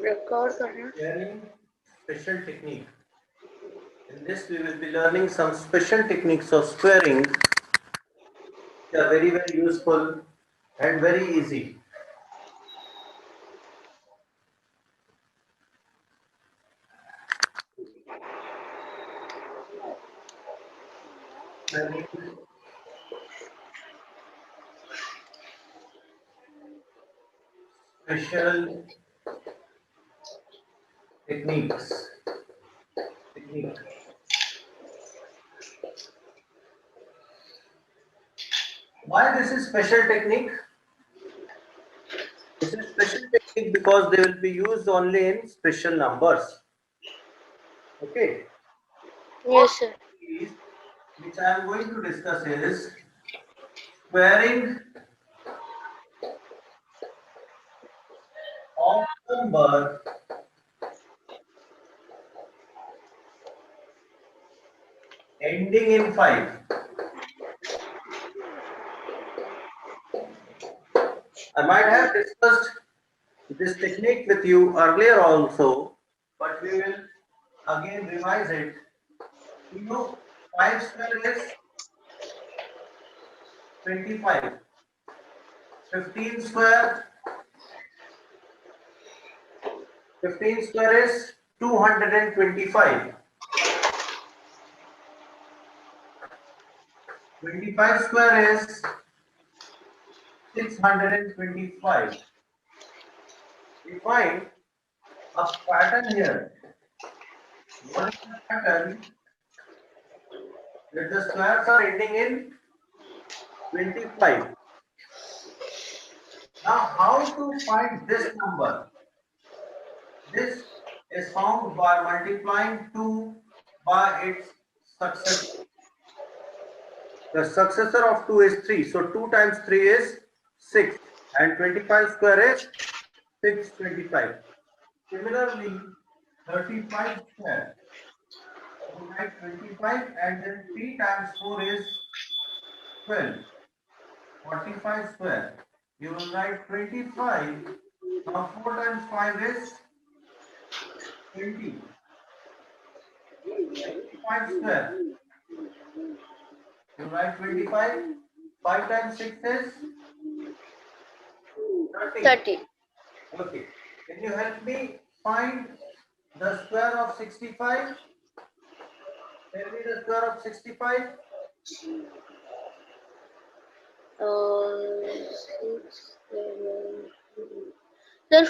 Record करना। Learning special technique. In this we will be learning some special techniques of squaring which are very useful and very easy. Learning special techniques. Why this is special technique? This is special technique because they will be used only in special numbers. Okay. Yes, sir. Which I am going to discuss is squaring of number ending in 5. I might have discussed this technique with you earlier also, but we will again revise it. You know, 5 square is 25. 15 square is 225. 25 square is 625. We find a pattern here. What is the pattern? That the squares are ending in 25. Now, how to find this number? This is found by multiplying 2 by its successor. The successor of 2 is 3. So 2 times 3 is 6. And 25 square is 625. Similarly, 35 square. You write 25 and then 3 times 4 is 12. 45 square. You will write 25. Now 4 times 5 is 20. 25 square. You write 25. 5 times 6 is 30. Okay. Can you help me find the square of 65? Tell me the square of 65.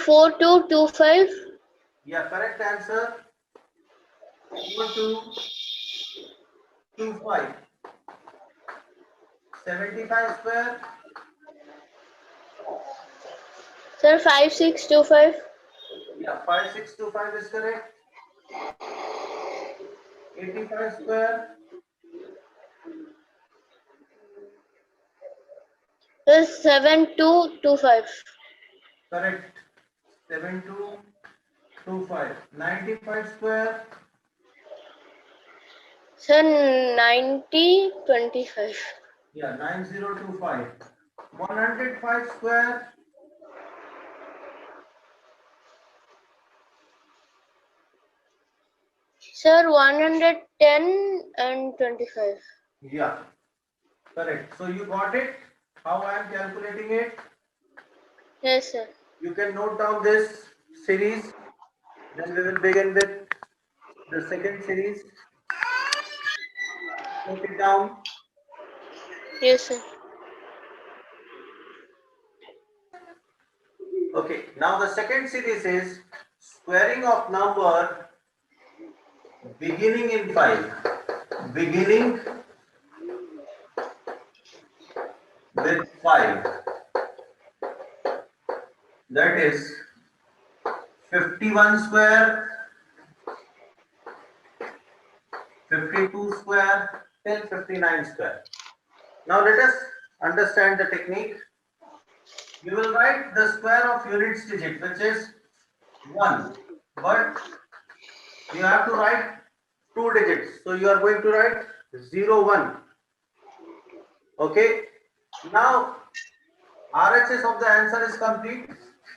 4225. Yeah, correct answer. 4225. 75 square. Sir, 5625. Yeah, 5625 is correct. 85 square. Sir, 7225. Correct. 7225. 95 square. Sir, 9025. Yeah, 9025. 105 square. Sir, 110 and 25. Yeah, correct. So you got it? How I am calculating it? Yes, sir. You can note down this series. Then we will begin with the second series. Note it down. Yes, sir. Okay, now the second series is squaring of number beginning in 5. Beginning with 5. That is 51 square, 52 square, till 59 square. Now let us understand the technique. You will write the square of units digit, which is 1, but you have to write 2 digits. So you are going to write 0, 1. Okay. Now RHS of the answer is complete.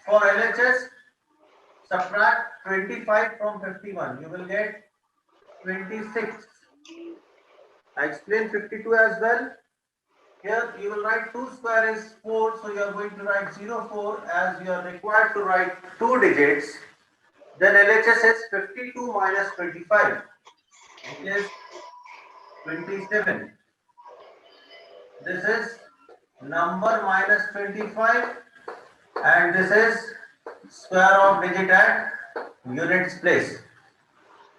For LHS, subtract 25 from 51. You will get 26. I explained 52 as well. Here you will write 2 square is 4, so you are going to write 04 as you are required to write 2 digits. Then LHS is 52 minus 25, which is 27. This is number minus 25, and this is square of digit at units place.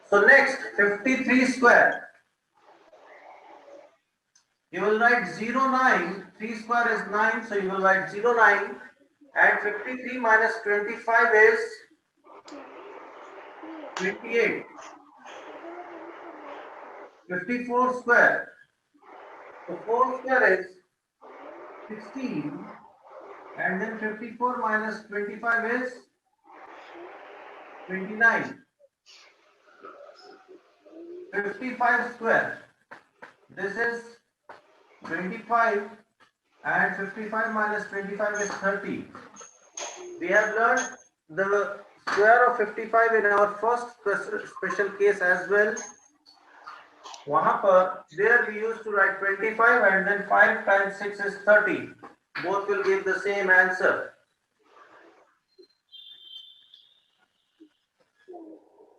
So next 53 square. You will write 09, 3 square is 9, so you will write 09, and 53 minus 25 is 28. 54 square. So 4 square is 16, and then 54 minus 25 is 29. 55 square. This is 25, and 55 minus 25 is 30. We have learned the square of 55 in our first special case as well. There we used to write 25, and then 5 times 6 is 30. Both will give the same answer.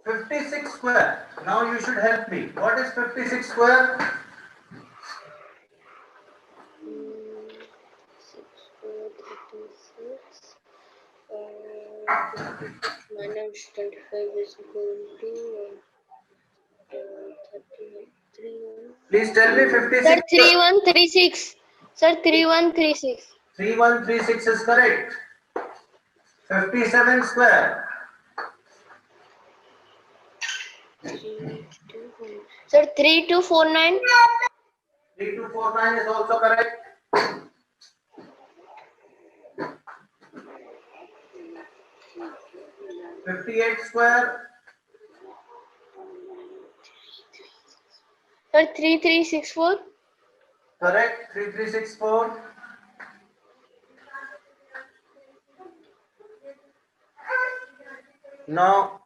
56 square. Now you should help me. What is 56 square? minus 25 is equal to 31. Please tell me 56. Sir, 3136. Sir, 3136. 3136 is correct. 57 square. Sir, 3249. 3249 is also correct. 58 square. Sir, 3364. Correct. 3364. Now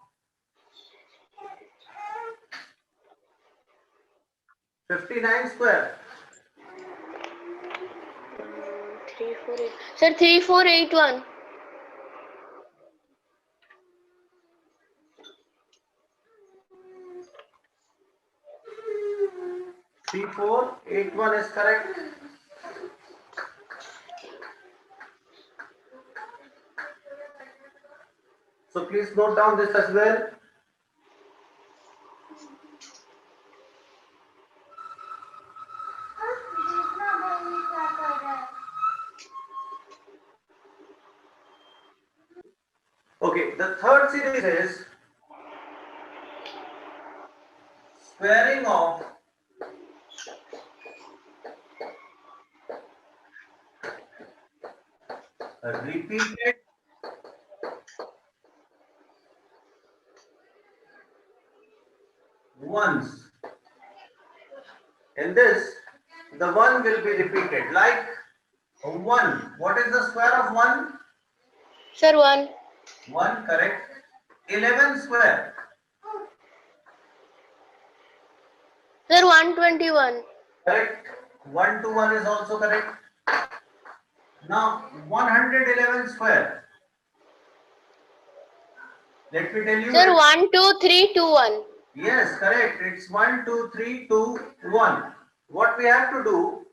59 square. 348. Sir, 3481. 3481 is correct. So please note down this as well. Okay, the third series is squaring of repeated ones. In this, the 1 will be repeated. Like 1. What is the square of 1? Sir, 1. 1, correct. 11 square. Sir, 121. Correct. 1 to 1 is also correct. Now 111 square. Let me tell you. Sir, 1, 2, 3, 2, 1. Yes, correct. It's 1, 2, 3, 2, 1. What we have to do,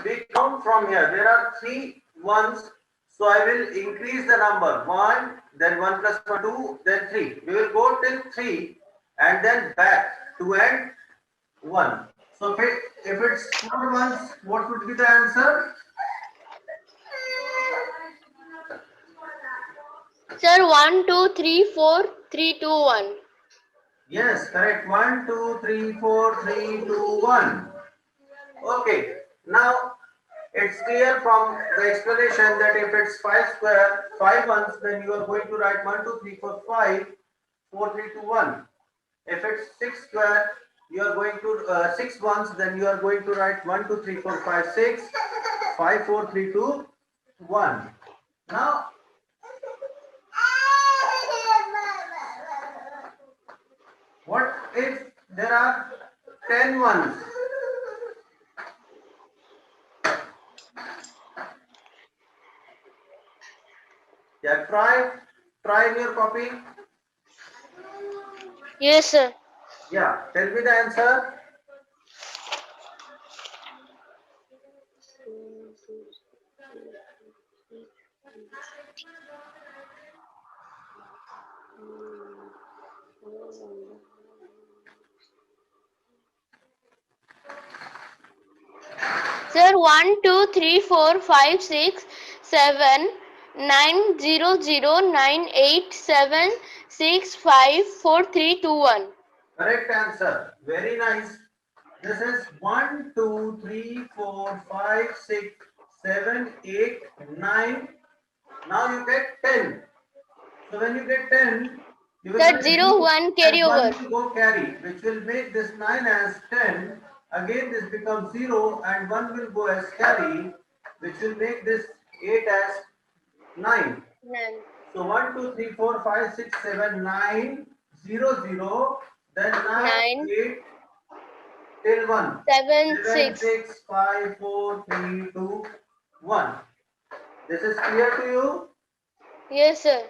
we count from here. There are 3 ones. So I will increase the number 1, then 1 plus 1, 2, then 3. We will go till 3 and then back to end 1. So if it's 4 ones, what would be the answer? Sir, 1, 2, 3, 4, 3, 2, 1. Yes, correct. 1, 2, 3, 4, 3, 2, 1. Okay. Now it's clear from the explanation that if it's 5 square, 5 ones, then you are going to write 1, 2, 3, 4, 5, 4, 3, 2, 1. If it's 6 square, you are going to 6 ones, then you are going to write 1, 2, 3, 4, 5, 6, 5, 4, 3, 2, 1. Now there are 10 ones. Yeah, try in your copy. Yes, sir. Yeah, tell me the answer. Sir, 1, 2, 3, 4, 5, 6, 7, 9, 0, 0, 9, 8, 7, 6, 5, 4, 3, 2, 1. Correct answer. Very nice. This is 1, 2, 3, 4, 5, 6, 7, 8, 9. Now you get 10. So when you get 10, you will Sir, write 0, 0 1 carry and 1 over. will go carry, which will make this 9 as 10. Again, this becomes 0 and 1 will go as carry, which will make this 8 as 9. 9. So 1, 2, 3, 4, 5, 6, 7, 9, 0, 0, then 9, 9, 8 till 1. 7, 7, 6. 6, 5, 4, 3, 2, 1. This is clear to you? Yes, sir.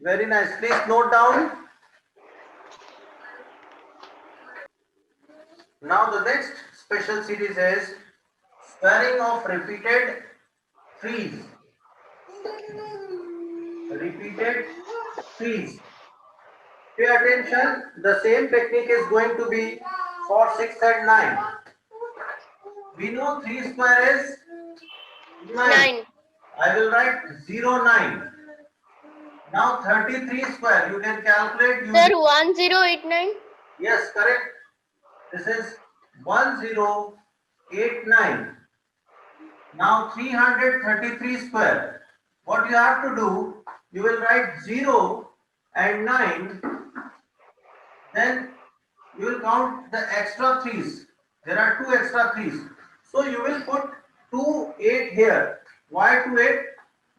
Very nice. Please note down. Now the next special series is squaring of repeated threes. Repeated threes. Pay attention. The same technique is going to be for 6 and 9. We know 3 square is 9. 9. I will write 0, 9. Now 33 square. You can calculate using. Sir, 1089. Yes, correct. This is 1089. Now 333 square. What you have to do, you will write 0 and 9. Then you will count the extra 3's. There are 2 extra 3's. So you will put 2, 8 here. Why 2, 8?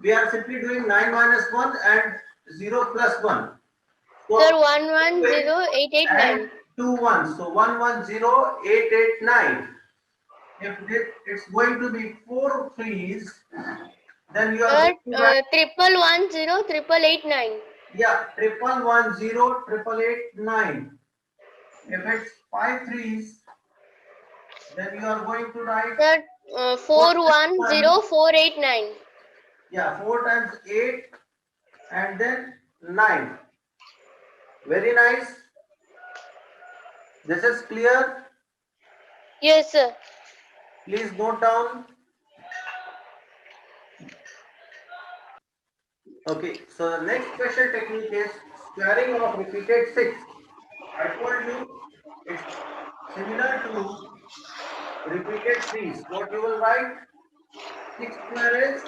We are simply doing 9 minus 1 and 0 plus 1. So Sir, 110889. and 2 1. So 110889. If it's going to be 4 3's, then you are Sir, going to write, 11108889. yeah, 11108889. If it's 5 3's, then you are going to write, Sir, 410489. yeah, 4 times 8 and then 9. Very nice. This is clear. Yes, sir. Please note down. Okay, so the next special technique is squaring of repeated 6. I told you it's similar to repeated 3's. What you will write? 6 square is?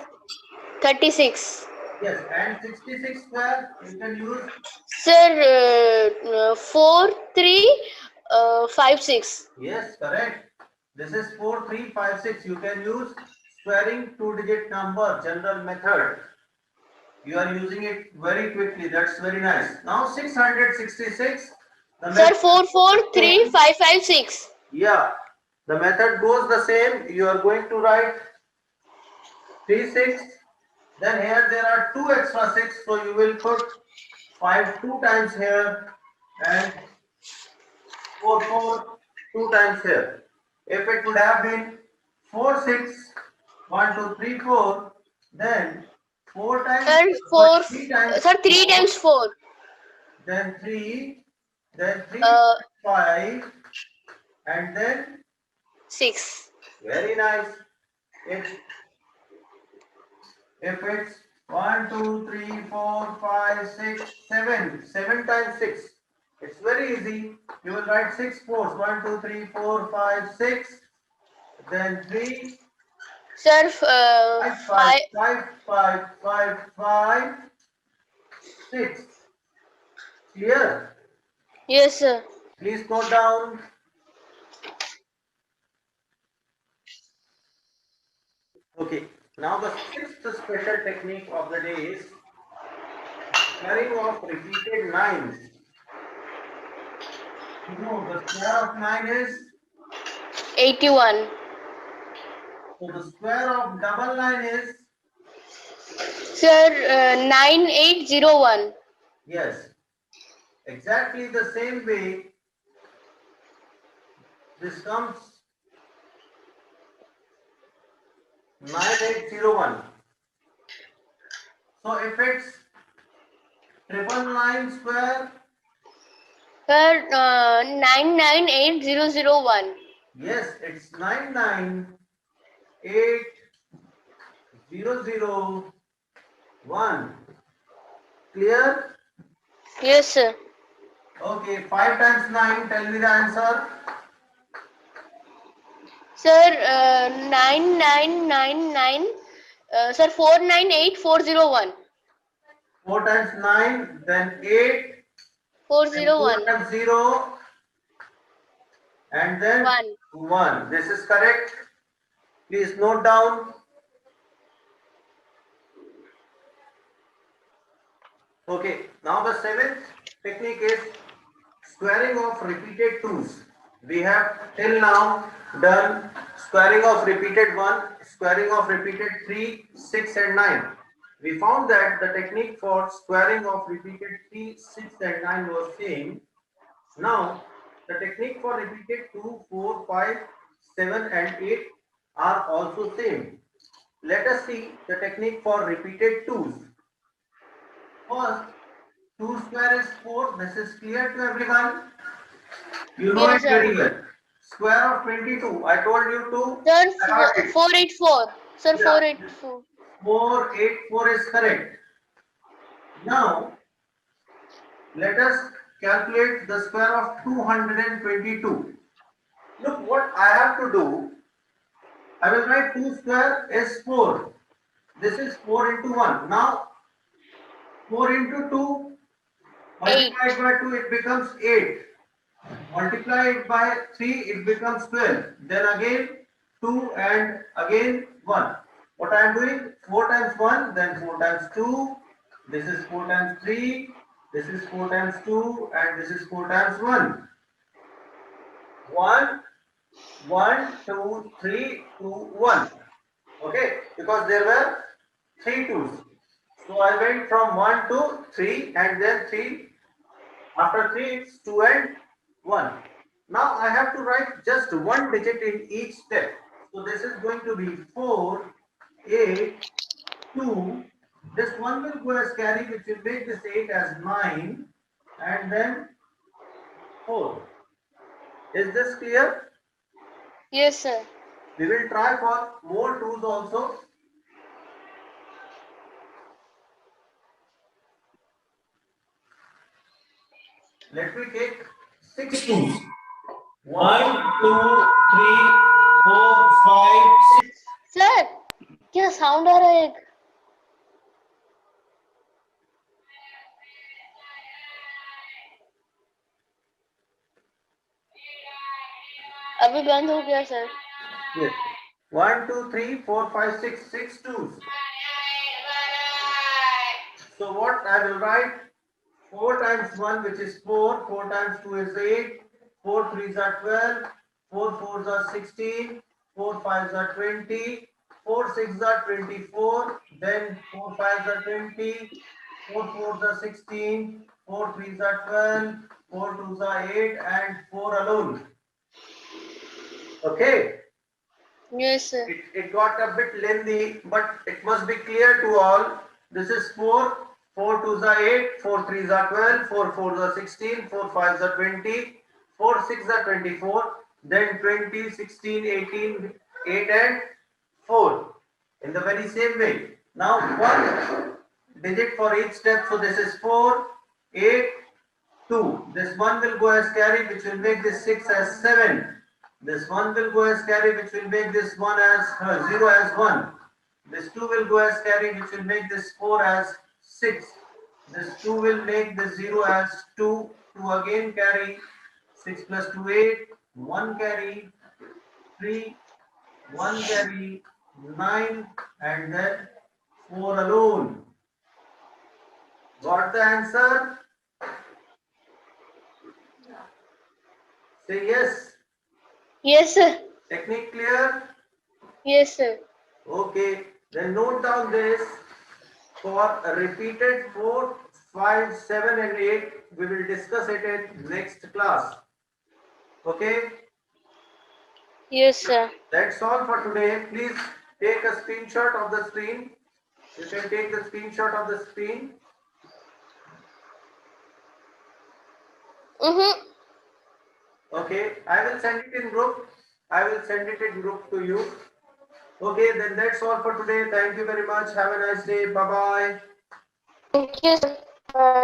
36. Yes, and 66 square you can use? Sir, 4356. Yes, correct. This is 4356. You can use squaring 2-digit number, general method. You are using it very quickly. That's very nice. Now 666. Sir, 443556. Yeah, the method goes the same. You are going to write 3 6. Then here there are 2 extra 6. So you will put 5 2 times here and 4 4 2 times here. If it would have been 4 6 1 2 3 4, then 4 times Sir, 3 times Sir, 3 times 4. then 3 5 and then 6. very nice. If it's 1 2 3 4 5 6 7 7 times 6, it's very easy. You will write 6 fours, 1 2 3 4 5 6, then 3 Sir, 5 5 5 5 5 5 6. Clear? Yes, sir. Please note down. Okay, now the sixth special technique of the day is squaring of repeated 9s. No, the square of 9 is, 81. so the square of double 9 is, Sir, 9801. yes, exactly the same way this comes 9801. So if it's 999 square, Sir, 998001. yes, it's 9980001. Clear? Yes, sir. Okay, 5 times 9, tell me the answer. Sir, 9999. Sir, 498401. 4 times 9, then 8, then 4 401. times 0, and then 1. 1. This is correct. Please note down. Okay, now the seventh technique is squaring of repeated 2's. We have till now done squaring of repeated 1, squaring of repeated 3, 6 and 9. We found that the technique for squaring of repeated 3, 6 and 9 was same. Now, the technique for repeated 2, 4, 5, 7 and 8 are also same. Let us see the technique for repeated 2's. First, 2 square is 4. This is clear to everyone. You know Yes, it sir. very well. Square of 22. I told you to Sir, start it. 484. Sir, Yeah, 484. 484 is correct. Now, let us calculate the square of 222. Look what I have to do. I will write 2 square is 4. This is 4 into 1. Now, 4 into 2 8. multiplied by 2, it becomes 8. Multiply it by 3, it becomes 12. Then again 2 and again 1. What I am doing? 4 times 1, then 4 times 2. This is 4 times 3. This is 4 times 2 and this is 4 times 1. 1, 1, 2, 3, 2, 1. Okay, because there were 3 twos. So I went from 1 to 3 and then 3. After 3 it's 2 and 1. Now I have to write just one digit in each step. So this is going to be 4, 8, 2. This one will go as carry, which will make this 8 as 9 and then 4. Is this clear? Yes, sir. We will try for more 2's also. Let me take 6 2's. 1, 2, 3, 4, 5, 6. Sir क्या sound आ रहा है एक अभी बंद हो गया sir Yes. 1, 2, 3, 4, 5, 6, 6 twos. So what I will write? 4 times 1, which is 4. 4 times 2 is 8. 4 3s are 12. 4 4s are 16. 4 5s are 20. 4 6s are 24. Then 4 5s are 20. 4 4s are 16. 4 3s are 12. 4 2s are 8 and 4 alone. Okay. yes sir It got a bit lengthy, but it must be clear to all. This is 4, 4 2s are 8, 4 3s are 12, 4 4s are 16, 4 5s are 20, 4 6s are 24, then 20, 16, 18, 8 and 4. In the very same way. Now one digit for each step. So this is 4, 8, 2. This one will go as carry, which will make this 6 as 7. This one will go as carry, which will make this 1 as 0 as 1. This 2 will go as carry, which will make this 4 as 6. This 2 will make this 0 as 2. 2 again carry. 6 plus 2 8. 1 carry. 3. 1 carry. 9 and then 4 alone. Got the answer? Say yes. Yes, sir. Technique clear? Yes, sir. Okay. Then note down this. For repeated 4, 5, 7 and 8, we will discuss it in next class. Okay. Yes, sir. That's all for today. Please take a screenshot of the screen. You can take the screenshot of the screen. Okay, I will send it in group. I will send it in group to you. Okay, then that's all for today. Thank you very much. Have a nice day. Bye bye. Thank you, sir. Bye.